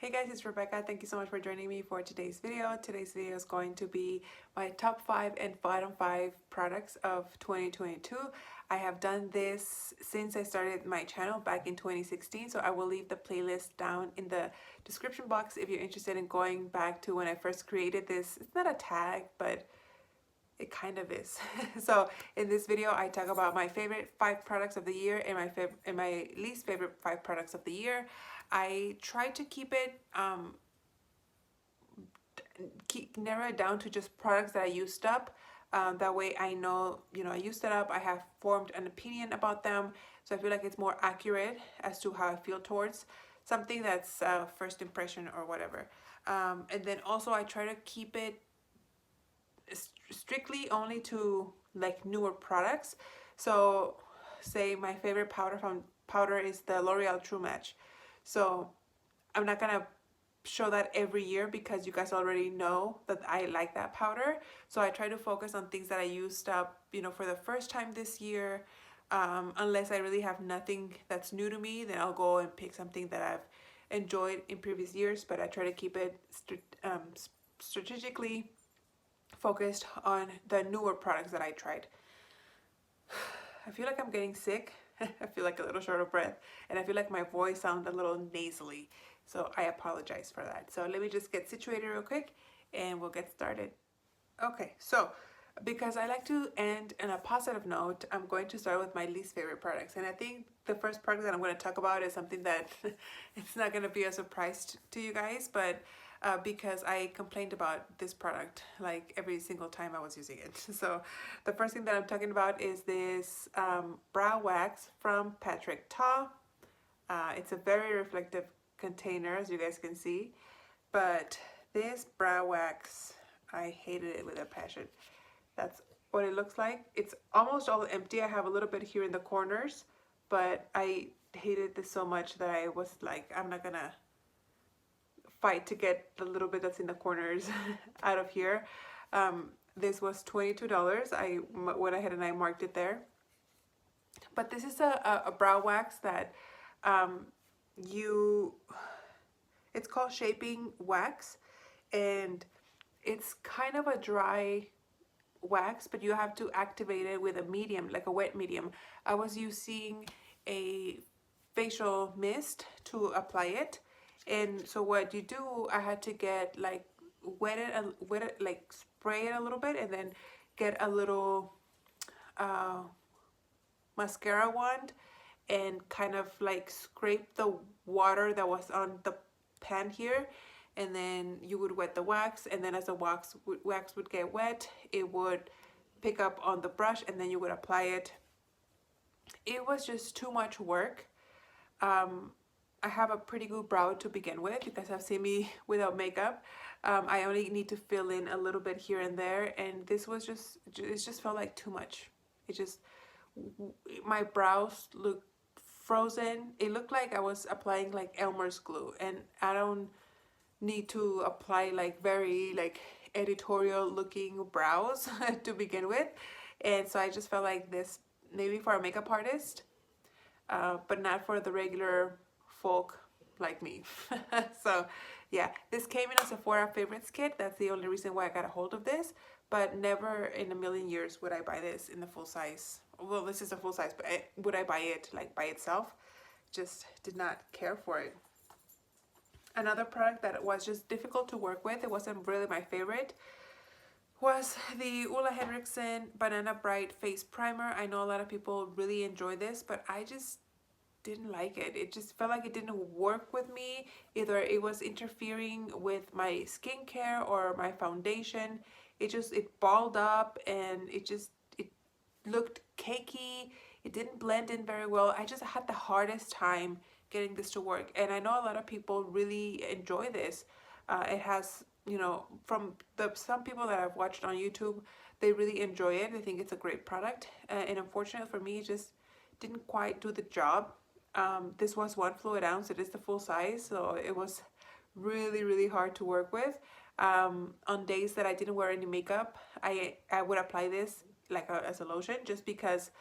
Hey guys, it's Rebecca. Thank you so much for joining me for today's video. Today's video is going to be my top 5 and bottom 5 products of 2022. I have done this since I started my channel back in 2016, so I will leave the playlist down in the description box if you're interested in going back to when I first created this. It's not a tag, but it kind of is. So in this video, I talk about my favorite 5 products of the year and my least favorite 5 products of the year. I try to keep it narrow it down to just products that I used up. That way I know, I used it up. I have formed an opinion about them, so I feel like it's more accurate as to how I feel towards something that's first impression or whatever. And then also I try to keep it strictly only to like newer products. So say my favorite powder is the L'Oreal True Match. So I'm not gonna show that every year because you guys already know that I like that powder. So I try to focus on things that I used up, for the first time this year. Unless I really have nothing that's new to me, then I'll go and pick something that I've enjoyed in previous years. But I try to keep it strategically focused on the newer products that I tried. I feel like I'm getting sick. I feel like a little short of breath, and I feel like my voice sounds a little nasally, so I apologize for that. So let me just get situated real quick and we'll get started. Okay, so because I like to end on a positive note, I'm going to start with my least favorite products. And I think the first product that I'm going to talk about is something that it's not going to be a surprise to you guys, but because I complained about this product like every single time I was using it. So the first thing that I'm talking about is this brow wax from Patrick Ta. It's a very reflective container, as you guys can see, but this brow wax, I hated it with a passion. That's what it looks like. It's almost all empty. I have a little bit here in the corners, but I hated this so much that I was like, I'm not gonna fight to get the little bit that's in the corners out of here. This was $22. I went ahead and I marked it there. But this is a brow wax that it's called shaping wax, and it's kind of a dry wax, but you have to activate it with a medium, like a wet medium. I was using a facial mist to apply it, and so what you do, I had to get like wet it, like spray it a little bit, and then get a little mascara wand and kind of like scrape the water that was on the pan here, and then you would wet the wax, and then as the wax would get wet, it would pick up on the brush, and then you would apply it. It was just too much work. I have a pretty good brow to begin with. You guys have seen me without makeup. I only need to fill in a little bit here and there, and this was it just felt like too much. My brows looked frozen. It looked like I was applying like Elmer's glue, and I don't need to apply like very like editorial looking brows to begin with. And so I just felt like this maybe for a makeup artist, but not for the regular folk like me. So yeah, this came in a Sephora favorites kit. That's the only reason why I got a hold of this, but never in a million years would I buy this in the full size. Well, this is a full size, but would I buy it like by itself? Just did not care for it. Another product that was just difficult to work with, it wasn't really my favorite, was the Ulla Henriksen Banana Bright Face Primer. I know a lot of people really enjoy this, but I just didn't like it. It just felt like it didn't work with me. Either it was interfering with my skincare or my foundation. It balled up, and it looked cakey. It didn't blend in very well. I just had the hardest time getting this to work, and I know a lot of people really enjoy this. It has, from some people that I've watched on YouTube, they really enjoy it. They think it's a great product, and unfortunately for me, it just didn't quite do the job. This was 1 fluid ounce. It is the full size, so it was really hard to work with. On days that I didn't wear any makeup, I would apply this like as a lotion, just because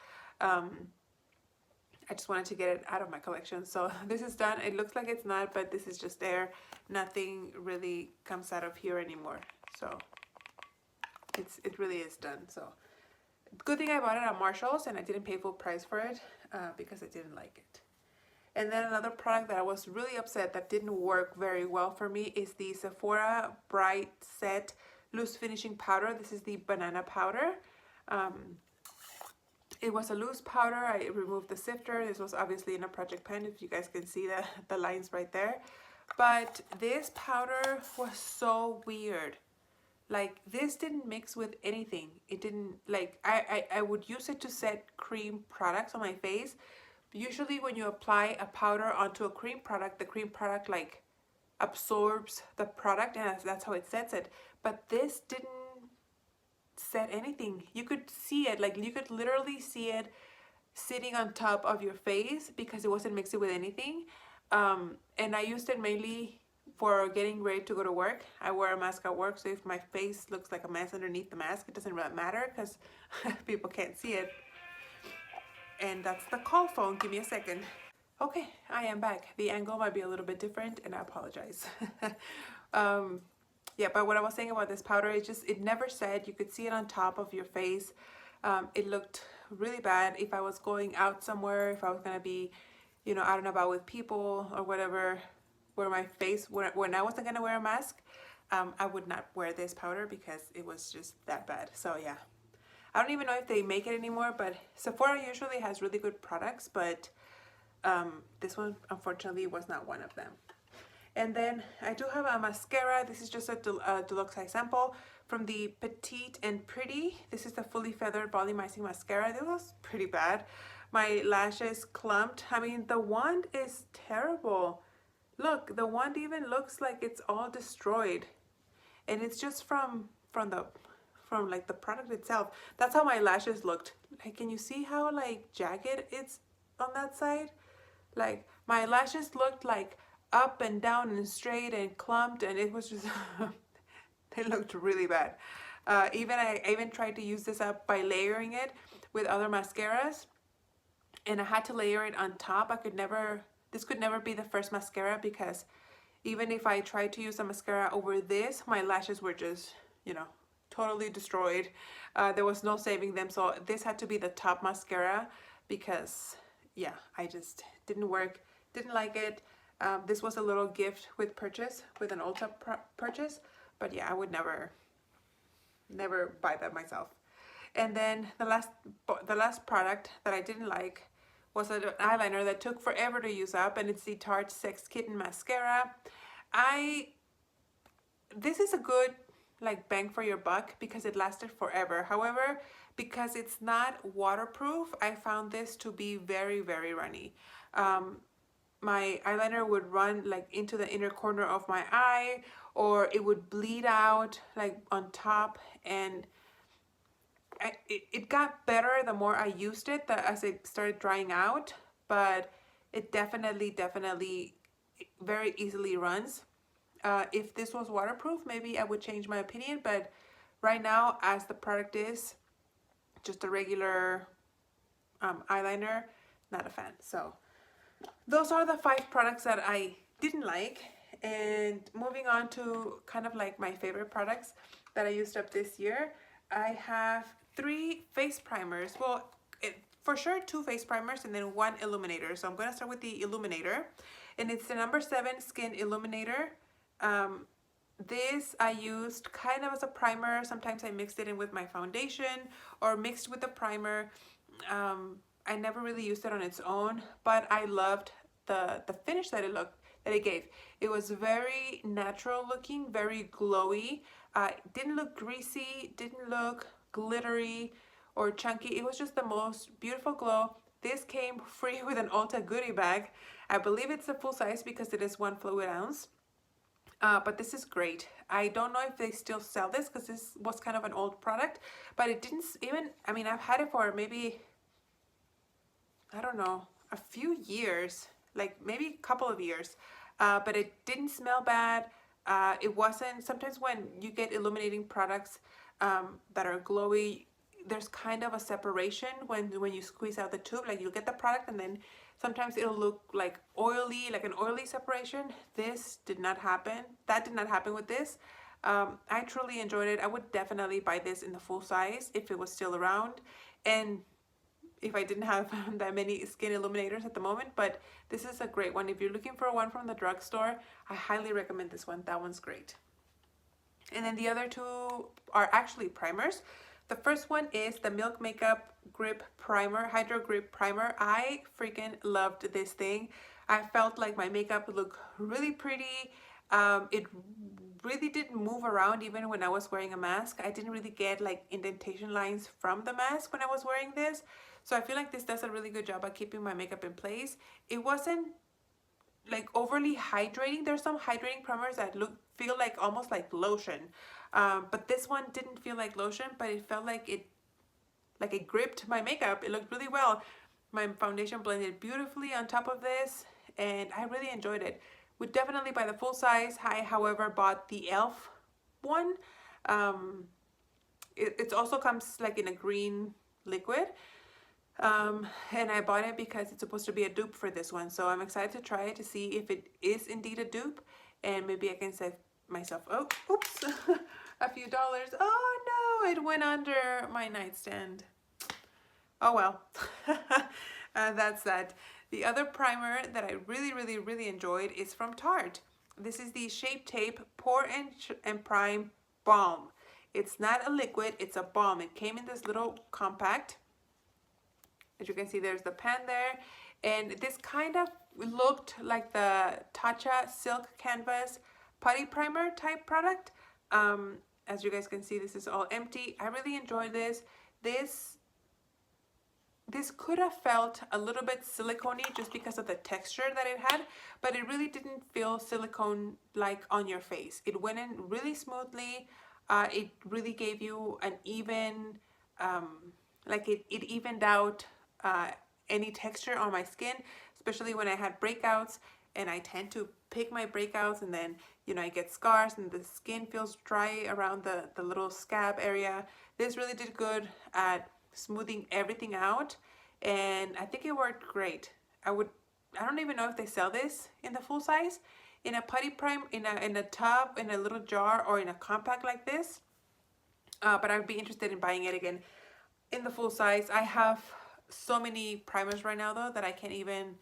I just wanted to get it out of my collection. So this is done. It looks like it's not, but this is just there. Nothing really comes out of here anymore. So it really is done. So good thing I bought it at Marshall's and I didn't pay full price for it because I didn't like it. And then another product that I was really upset that didn't work very well for me is the Sephora Bright Set Loose Finishing Powder. This is the banana powder. It was a loose powder. I removed the sifter. This was obviously in a project pen, if you guys can see the lines right there. But this powder was so weird. Like, this didn't mix with anything. It didn't, like, I would use it to set cream products on my face. Usually when you apply a powder onto a cream product, the cream product like absorbs the product and that's how it sets it. But this didn't set anything. You could see it, like you could literally see it sitting on top of your face because it wasn't mixing with anything. And I used it mainly for getting ready to go to work. I wear a mask at work, so if my face looks like a mess underneath the mask, it doesn't really matter because people can't see it. And that's the call phone. Give me a second. Okay, I am back. The angle might be a little bit different and I apologize. Yeah, but what I was saying about this powder, it never set. You could see it on top of your face. It looked really bad. If I was going out somewhere, if I was gonna be, you know, out and about with people or whatever, where my face, when I wasn't gonna wear a mask, I would not wear this powder because it was just that bad. So yeah. I don't even know if they make it anymore, but Sephora usually has really good products, but this one unfortunately was not one of them. And then I do have a mascara. This is just a deluxe size sample from the Petite and Pretty. This is the Fully Feathered Volumizing Mascara. This was pretty bad. My lashes clumped. I mean, the wand is terrible. Look, the wand even looks like it's all destroyed. And it's just from like the product itself. That's how my lashes looked. Like, can you see how like jagged it's on that side? Like, my lashes looked like up and down and straight and clumped, and it was just they looked really bad. I even tried to use this up by layering it with other mascaras, and I had to layer it on top. This could never be the first mascara because even if I tried to use a mascara over this, my lashes were just, you know, totally destroyed. There was no saving them, so this had to be the top mascara because yeah, I just didn't work, didn't like it. This was a little gift with an Ulta purchase, but yeah, I would never buy that myself. And then the last product that I didn't like was an eyeliner that took forever to use up, and it's the Tarte Sex Kitten mascara. This is a good like bang for your buck because it lasted forever. However, because it's not waterproof, I found this to be very, very runny. My eyeliner would run like into the inner corner of my eye, or it would bleed out like on top, and it got better the more I used it as it started drying out, but it definitely very easily runs. If this was waterproof, maybe I would change my opinion, but right now, as the product is just a regular eyeliner, not a fan. So those are the 5 products that I didn't like. And moving on to kind of like my favorite products that I used up this year, I have 3 face primers. Well, for sure 2 face primers and then 1 illuminator. So I'm going to start with the illuminator, and it's the number 7 Skin Illuminator. This I used kind of as a primer. Sometimes I mixed it in with my foundation or mixed with the primer. I never really used it on its own, but I loved the finish that it gave. It was very natural looking, very glowy. Didn't look greasy, didn't look glittery or chunky. It was just the most beautiful glow. This came free with an Ulta goodie bag. I believe it's a full size because it is 1 fluid ounce. But this is great. I don't know if they still sell this because this was kind of an old product, but it didn't even, I mean, I've had it for maybe, I don't know, a few years, like maybe a couple of years, but it didn't smell bad. It wasn't, sometimes when you get illuminating products that are glowy, there's kind of a separation when you squeeze out the tube. Like you get the product and then sometimes it'll look like oily, like an oily separation. This did not happen. That did not happen with this. I truly enjoyed it. I would definitely buy this in the full size if it was still around, and if I didn't have that many skin illuminators at the moment. But this is a great one. If you're looking for one from the drugstore, I highly recommend this one. That one's great. And then the other two are actually primers. The first one is the Milk Makeup Grip Primer, Hydro Grip Primer. I freaking loved this thing. I felt like my makeup looked really pretty. It really didn't move around even when I was wearing a mask. I didn't really get like indentation lines from the mask when I was wearing this. So I feel like this does a really good job at keeping my makeup in place. It wasn't like overly hydrating. There's some hydrating primers that feel like almost like lotion, but this one didn't feel like lotion, but it felt like it gripped my makeup. It looked really well. My foundation blended beautifully on top of this, and I really enjoyed it. Would definitely buy the full size. I, however, bought the e.l.f. one. It also comes like in a green liquid. And I bought it because it's supposed to be a dupe for this one. So I'm excited to try it to see if it is indeed a dupe, and maybe I can save myself, oh, oops, a few dollars. Oh no, it went under my nightstand. Oh well, that's that. The other primer that I really enjoyed is from Tarte. This is the Shape Tape Pore and Prime Balm. It's not a liquid, it's a balm. It came in this little compact. As you can see, there's the pan there, and this kind of looked like the Tatcha Silk Canvas Putty Primer type product. As you guys can see, this is all empty. I really enjoyed this. This could have felt a little bit silicone-y just because of the texture that it had, but it really didn't feel silicone-like on your face. It went in really smoothly. It really gave you an even, like it evened out any texture on my skin, especially when I had breakouts, and I tend to pick my breakouts, and then, you know, I get scars and the skin feels dry around the little scab area. This really did good at smoothing everything out, and I think it worked great. I don't even know if they sell this in the full size, in a putty prime, in a tub, in a little jar, or in a compact like this, but I'd be interested in buying it again in the full size. I have so many primers right now though that I can't even,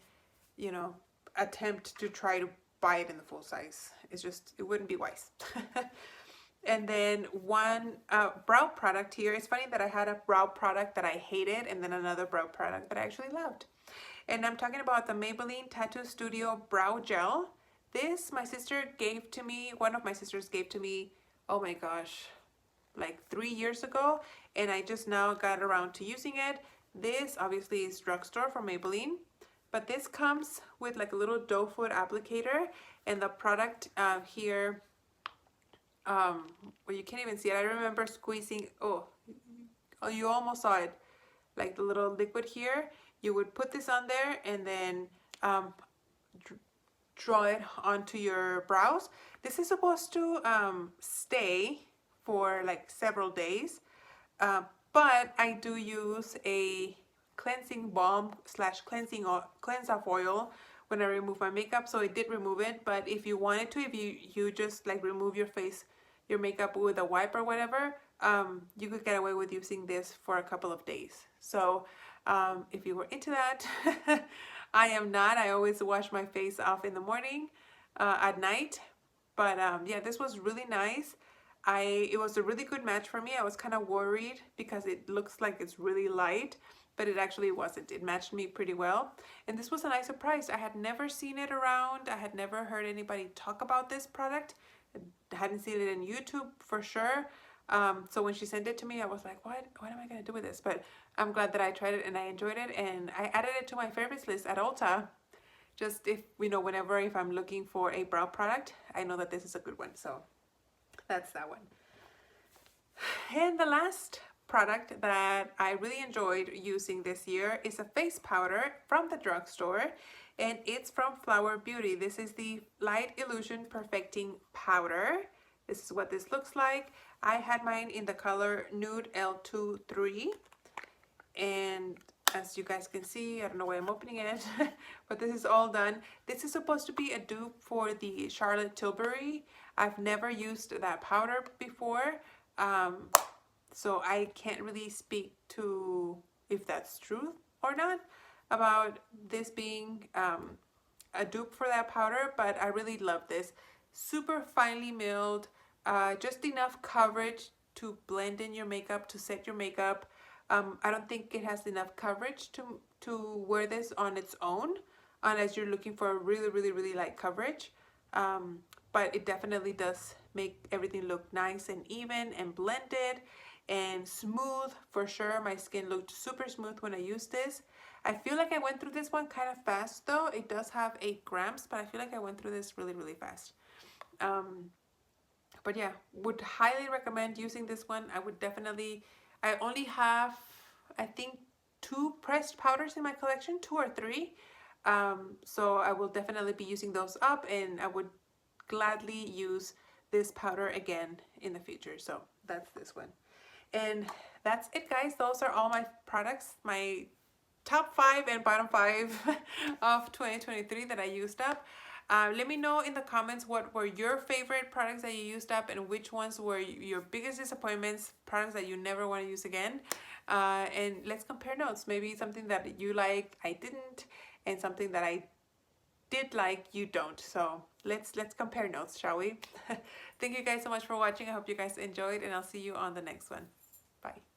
you know, attempt to try to buy it in the full size. It's just, it wouldn't be wise. And then one brow product here. It's funny that I had a brow product that I hated and then another brow product that I actually loved. And I'm talking about the Maybelline Tattoo Studio Brow Gel. This, my sister gave to me, one of my sisters gave to me, oh my gosh, like 3 years ago, and I just now got around to using it. This obviously is drugstore from Maybelline, but this comes with like a little doe foot applicator, and the product here, well, you can't even see it. I remember squeezing, oh, you almost saw it, like the little liquid here. You would put this on there and then draw it onto your brows. This is supposed to stay for like several days, but I do use a cleansing balm slash cleanse off oil when I remove my makeup, so it did remove it. But if you wanted to, if you just like remove your makeup with a wipe or whatever, you could get away with using this for a couple of days. So if you were into that, I am not. I always wash my face off in the morning, at night. But yeah, this was really nice. It was a really good match for me. I was kind of worried because it looks like it's really light, but it actually wasn't. It matched me pretty well. And this was a nice surprise. I had never seen it around. I had never heard anybody talk about this product. I hadn't seen it in YouTube for sure. So when she sent it to me, I was like, what am I going to do with this? But I'm glad that I tried it and I enjoyed it. And I added it to my favorites list at Ulta. Just if I'm looking for a brow product, I know that this is a good one. So that's that one. And the last product that I really enjoyed using this year is a face powder from the drugstore, and it's from Flower Beauty. This is the Light Illusion Perfecting Powder. This is what this looks like. I had mine in the color Nude L23, and as you guys can see, I don't know why I'm opening it, but this is all done. This is supposed to be a dupe for the Charlotte Tilbury. I've never used that powder before, so I can't really speak to if that's true or not about this being a dupe for that powder, but I really love this. Super finely milled, just enough coverage to blend in your makeup, to set your makeup. I don't think it has enough coverage to wear this on its own, unless you're looking for a really light coverage. But it definitely does make everything look nice and even and blended and smooth. For sure, my skin looked super smooth when I used this. I feel like I went through this one kind of fast though. It does have 8 grams, but I feel like I went through this really fast. But yeah, would highly recommend using this one. I would definitely, I only have, I think, 2 pressed powders in my collection, 2 or 3. So I will definitely be using those up, and I would gladly use this powder again in the future. So that's this one. And that's it, guys. Those are all my products, my top 5 and bottom 5 of 2023 that I used up. Let me know in the comments what were your favorite products that you used up, and which ones were your biggest disappointments, products that you never want to use again. And let's compare notes. Maybe something that you like, I didn't, and something that I did like, you don't. So let's compare notes, shall we? Thank you guys so much for watching. I hope you guys enjoyed, and I'll see you on the next one. Bye.